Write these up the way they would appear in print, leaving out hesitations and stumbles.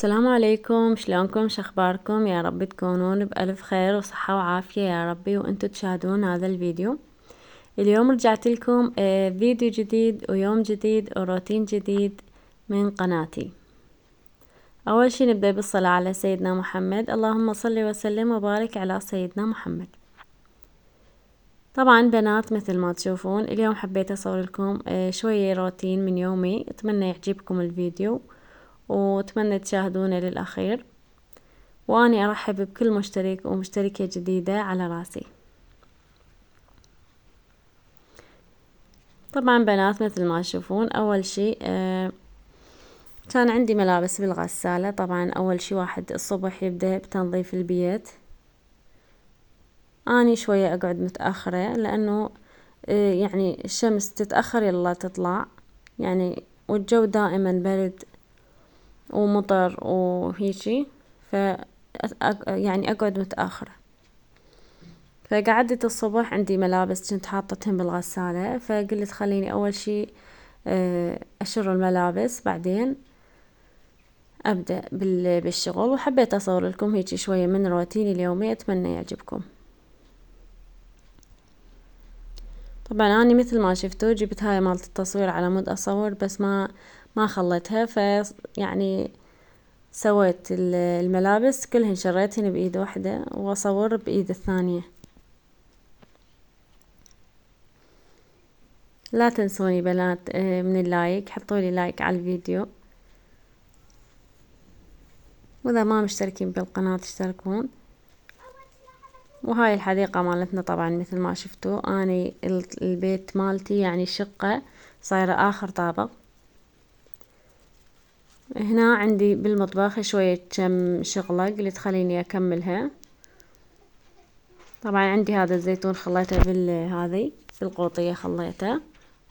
السلام عليكم، شلونكم؟ شخباركم؟ يا رب تكونون بألف خير وصحة وعافية يا ربي وانتو تشاهدون هذا الفيديو. اليوم رجعت لكم فيديو جديد ويوم جديد وروتين جديد من قناتي. أول شي نبدأ بالصلاة على سيدنا محمد، اللهم صل وسلم وبارك على سيدنا محمد. طبعا بنات، مثل ما تشوفون اليوم حبيت أصور لكم شوية روتين من يومي، أتمنى يعجبكم الفيديو وأتمنى تشاهدونه للأخير، وأني أرحب بكل مشترك ومشتركة جديدة على راسي. طبعا بنات، مثل ما تشوفون أول شي كان عندي ملابس بالغسالة. طبعا أول شي واحد الصبح يبدأ بتنظيف البيت. أني شوية أقعد متأخرة لأنه يعني الشمس تتأخر يلا تطلع، يعني والجو دائما برد ومطر وهيجي، يعني أقعد متأخرة. فقعدت الصبح عندي ملابس كنت حاطتهم بالغسالة، فقلت خليني أول شي أشر الملابس، بعدين أبدأ بالشغل. وحبيت أصور لكم هيجي شوية من روتيني اليومي، أتمنى يعجبكم. طبعا أنا مثل ما شفتوا جبت هاي مالت التصوير على مود أصور، بس ما خليتها، يعني سويت الملابس كلهن شريتهن بإيد واحدة وأصور بإيد الثانية. لا تنسوني بنات من اللايك، حطولي لايك على الفيديو، وإذا ما مشتركين بالقناة اشتركون. وهاي الحديقة مالتنا طبعا مثل ما شفتوا، اني البيت مالتي يعني شقة صايرة آخر طابق. هنا عندي بالمطبخ شوية كم شغلة قلت خليني أكملها. طبعا عندي هذا الزيتون خليته بالهذي بالقوطية خليته،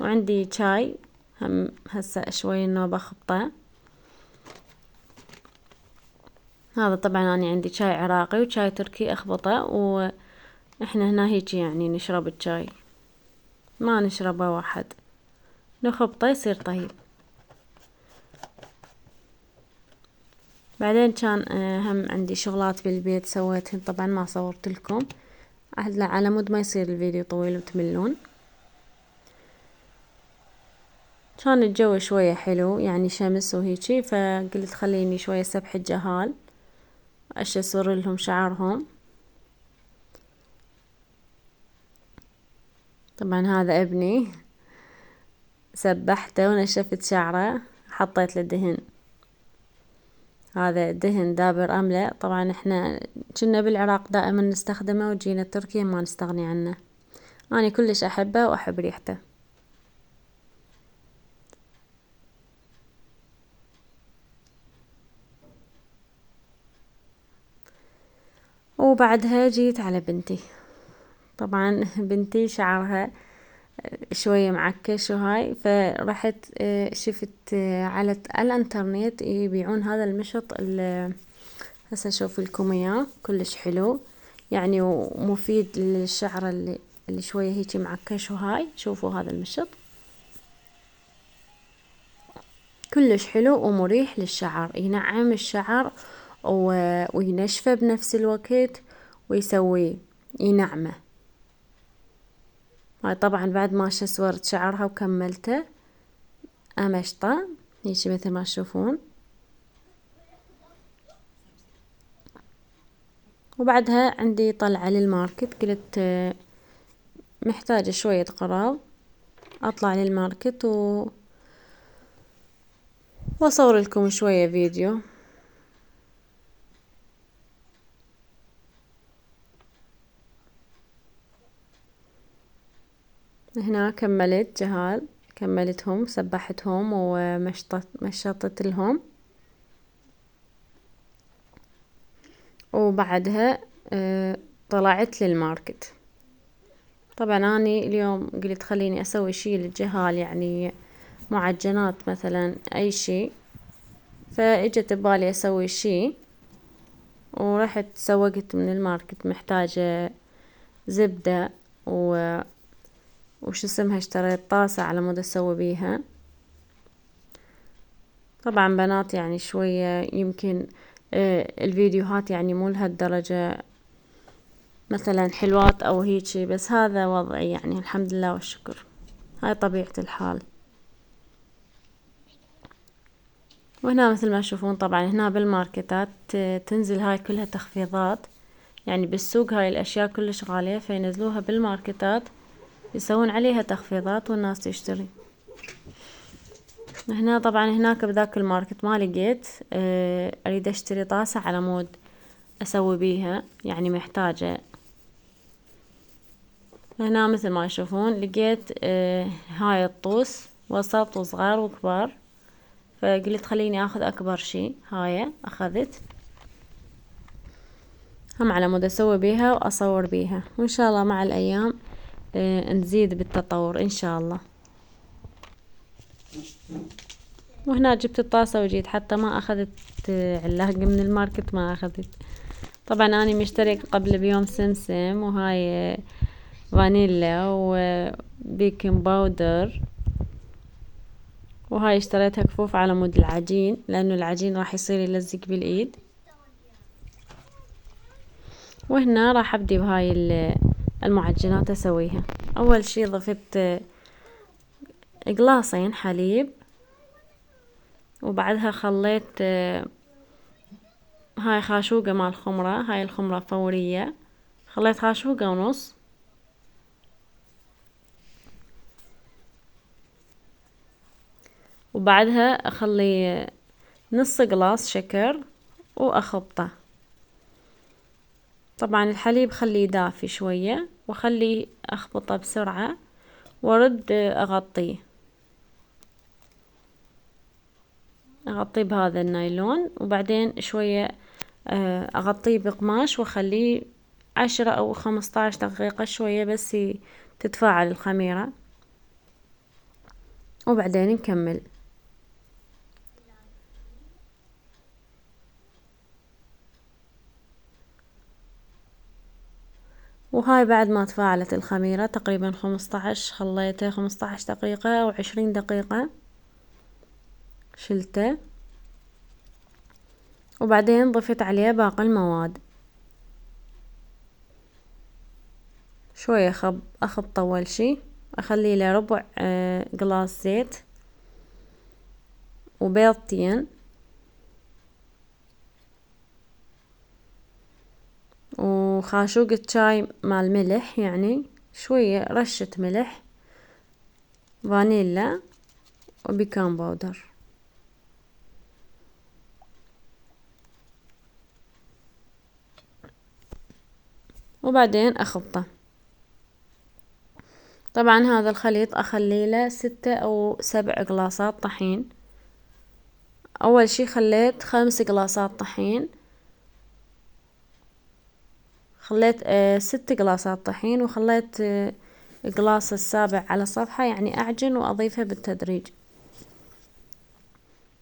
وعندي شاي هم هسه شوي انه بخبطه. هذا طبعا أنا عندي شاي عراقي وشاي تركي أخبطه، وإحنا هنا هيجي يعني نشرب الشاي، ما نشربه واحد، نخبطه يصير طيب. بعدين كان هم عندي شغلات بالبيت سويتهن، طبعا ما صورت لكم على مود ما يصير الفيديو طويل وتملون. كان الجو شوية حلو يعني شمس وهيجي، فقلت خليني شوية سبح الجهال أشسر لهم شعرهم. طبعا هذا ابني سبحته ونشفت شعره، حطيت له دهن، هذا دهن دابر أملة. طبعا احنا كنا بالعراق دائما نستخدمه، وجينا تركيا ما نستغني عنه، أنا كلش أحبه وأحب ريحته. وبعدها جيت على بنتي. طبعا بنتي شعرها شوية معكش وهاي، فرحت شفت على الانترنت يبيعون هذا المشط هسه اشوف لكم اياه، كلش حلو يعني ومفيد للشعر اللي شوية هيجي معكش وهاي. شوفوا هذا المشط كلش حلو ومريح للشعر، ينعم الشعر وينشفه بنفس الوقت ويسوي ينعمه. هاي طبعا بعد ما شسورت شعرها وكملته امشطه هيجي مثل ما تشوفون. وبعدها عندي طلعة للماركت، قلت محتاجة شوية قراض، اطلع للماركت واصور لكم شوية فيديو. هنا كملت جهال، كملتهم سبحتهم مشطت لهم. وبعدها طلعت للماركت. طبعا اني اليوم قلت خليني اسوي شي للجهال، يعني معجنات مثلا اي شي، فاجت ببالي اسوي شي، ورحت سوقت من الماركت محتاجة زبدة وش اسمها، اشتريت طاسة على مود اسوي بيها. طبعا بنات يعني شوية يمكن الفيديوهات يعني مو لهالدرجة مثلا حلوات او هيجي، بس هذا وضعي يعني الحمد لله والشكر، هاي طبيعة الحال. وهنا مثل ما تشوفون طبعا هنا بالماركتات تنزل هاي كلها تخفيضات، يعني بالسوق هاي الاشياء كلش غالية فينزلوها بالماركتات يسوون عليها تخفيضات والناس تشتري. هنا طبعا هناك بذاك الماركت ما لقيت، اريد اشتري طاسة على مود اسوي بيها، يعني محتاجة. هنا مثل ما تشوفون لقيت هاي الطوس وسط وصغار وكبار، فقلت خليني اخذ اكبر شي، هاي اخذت هم على مود اسوي بيها واصور بيها، وان شاء الله مع الايام نزيد بالتطور ان شاء الله. وهنا جبت الطاسة وجيت حتى ما اخذت علاقة من الماركت، ما اخذت. طبعا اني مشترك قبل بيوم سمسم وهاي فانيلا وبيكنج باودر، وهاي اشتريتها كفوف على مود العجين لانه العجين راح يصير يلزق بالايد. وهنا راح ابدي بهاي المعجنات اسويها. اول شي ضفت قلاصين حليب، وبعدها خليت هاي خاشوقة مال خمرة، هاي الخمرة فورية، خليت خاشوقة ونص. وبعدها اخلي نص قلاص شكر واخبطه. طبعا الحليب خليه دافي شوية وخليه اخبطه بسرعة وارد اغطيه بهذا النايلون، وبعدين شوية اغطيه بقماش واخليه 10 او 15 دقيقة شوية بس تتفاعل الخميرة، وبعدين نكمل. وهاي بعد ما تفاعلت الخميرة تقريبا 15 خليته 15 دقيقة او 20 دقيقة، شلته وبعدين ضفت عليه باقي المواد. شوية اخبط اول شي، اخلي له ربع قلاص زيت وبيضتين وخاشوقة شاي مال ملح، يعني شوية رشة ملح، فانيلا وبيكان باودر. وبعدين اخبطه. طبعا هذا الخليط اخلي له 6 او 7 قلاصات طحين. اول شي خليت 5 قلاصات طحين، خليت 6 قلاصات طحين، وخليت القلاص السابع على صفحة، يعني اعجن واضيفها بالتدريج.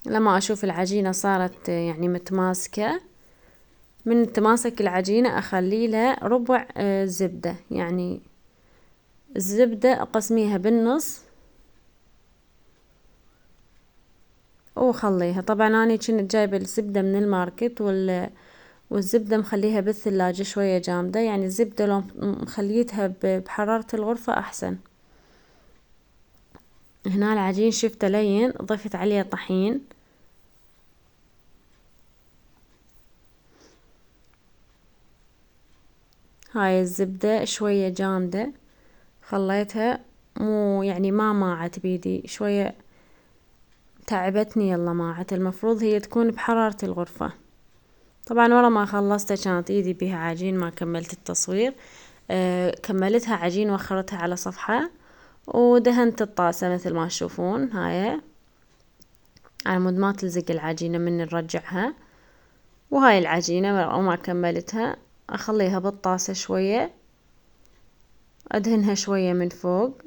لما اشوف العجينة صارت يعني متماسكة، من تماسك العجينة اخلي له ربع زبدة، يعني الزبدة اقسميها بالنص وخليها. طبعا انا كنت جايبة الزبدة من الماركت والزبدة مخليها بالثلاجة شوية جامدة، يعني الزبدة لو مخليتها بحرارة الغرفة احسن. هنا العجين شفته لين، ضفت عليه طحين، هاي الزبدة شوية جامدة خليتها، مو يعني ما ماعت بيدي، شوية تعبتني يلا ماعت، المفروض هي تكون بحرارة الغرفة. طبعا ورا ما خلصتها كانت ايدي بيها عجين، ما كملت التصوير. كملتها عجين وخرتها على صفحة، ودهنت الطاسة مثل ما تشوفون هاي على مود ما تلزق العجينة من نرجعها. وهاي العجينة وما كملتها اخليها بالطاسة شوية، ادهنها شوية من فوق،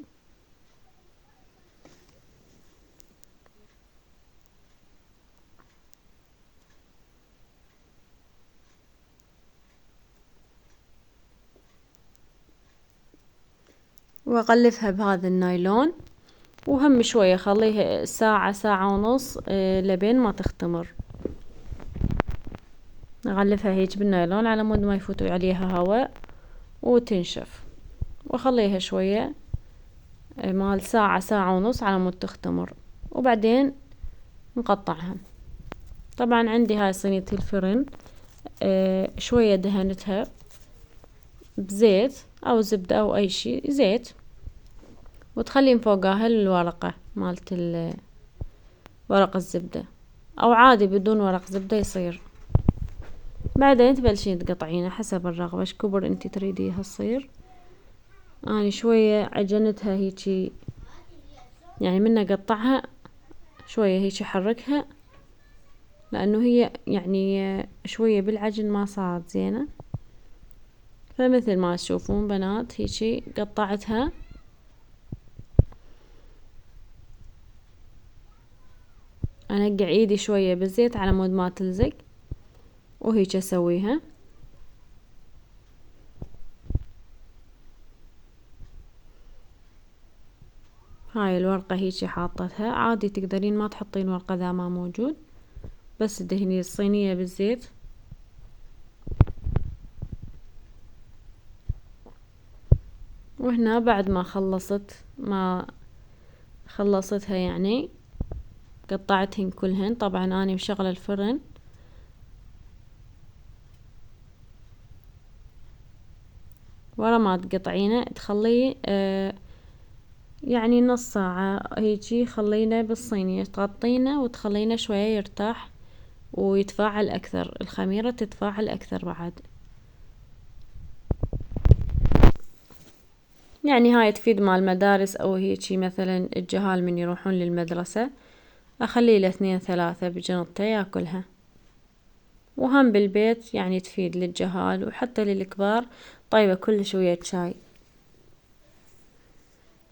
واغلفها بهذا النايلون وهم شوية خليها ساعة ساعة ونص لبين ما تختمر. نغلفها هيج بالنايلون على مود ما يفوت عليها هواء وتنشف، وخليها شوية مال ساعة ساعة ونص على مود تختمر، وبعدين نقطعها. طبعا عندي هاي صينية الفرن شوية دهنتها بزيت او زبدة او اي شي، زيت، وتخلين فوقها الورقة مالت ورق الزبدة، او عادي بدون ورق زبدة يصير. بعدين تبلشين تقطعينه حسب الرغبة ايش كبر انتي تريديها تصير. اني شوية عجنتها هيجي، يعني من اقطعها شوية هيجي احركها، لانه هي يعني شوية بالعجن ما صارت زينة. فمثل ما تشوفون بنات هيجي قطعتها، انقع ايدي شوية بالزيت على مود ما تلزق، وهيك اسويها. هاي الورقة هيجي حاطتها، عادي تقدرين ما تحطين ورقة اذا ما موجود، بس تدهني الصينية بالزيت. وهنا بعد ما خلصتها يعني قطعتهن كلهن. طبعا اني مشغلة الفرن ورا ما تقطعينه تخليه يعني نص ساعة هيجي، خلينه بالصينية تغطينه وتخلينه شوية يرتاح ويتفاعل اكثر، الخميرة تتفاعل اكثر بعد. يعني هاي تفيد مع المدارس او هيجي مثلا الجهال من يروحون للمدرسة، اخليه له 2 3 بجنطته ياكلها. وهم بالبيت يعني تفيد للجهال وحتى للكبار، طيبة كلش ويا الشاي.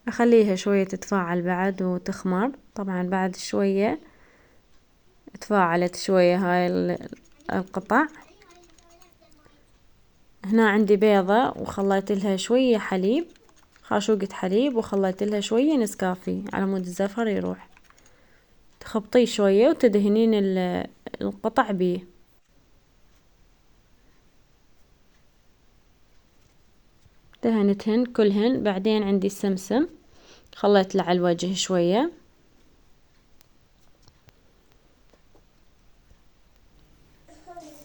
اخليها شوية تتفاعل بعد وتخمر. طبعا بعد شوية تفاعلت شوية هاي القطع. هنا عندي بيضة وخليت لها شوية حليب، خاشوقة حليب، وخليت لها شوية نسكافيه على مود الزفر يروح. تخبطيه شوية وتدهنين القطع بيه. دهنتهن كلهن. بعدين عندي السمسم خليت له على الوجه شوية،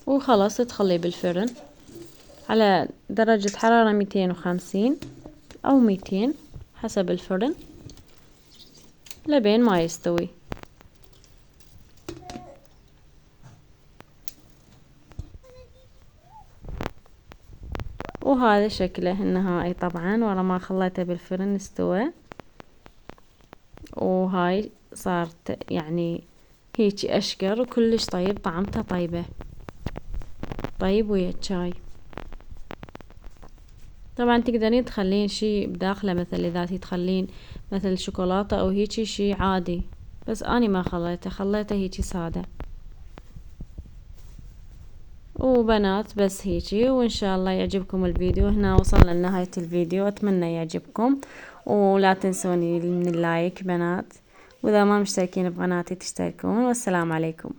وخلاص تخليه بالفرن على درجة حرارة 250 أو 200 حسب الفرن لبين ما يستوي. وهذا شكله النهائي. طبعا ورا ما خليته بالفرن استوى، وهاي صارت يعني هيجي أشقر وكلش طيب، طعمته طيبة، طيب ويا الشاي. طبعا تقدرين تخلين شي بداخله، مثل اذا تخلين مثل شوكولاتة او هيجي شي عادي، بس اني ما خليته هيجي سادة. وبنات بس هيجي، وان شاء الله يعجبكم الفيديو. هنا وصلنا لنهاية الفيديو، اتمنى يعجبكم، ولا تنسوني من اللايك بنات، واذا ما مشتركين بقناتي تشتركون. والسلام عليكم.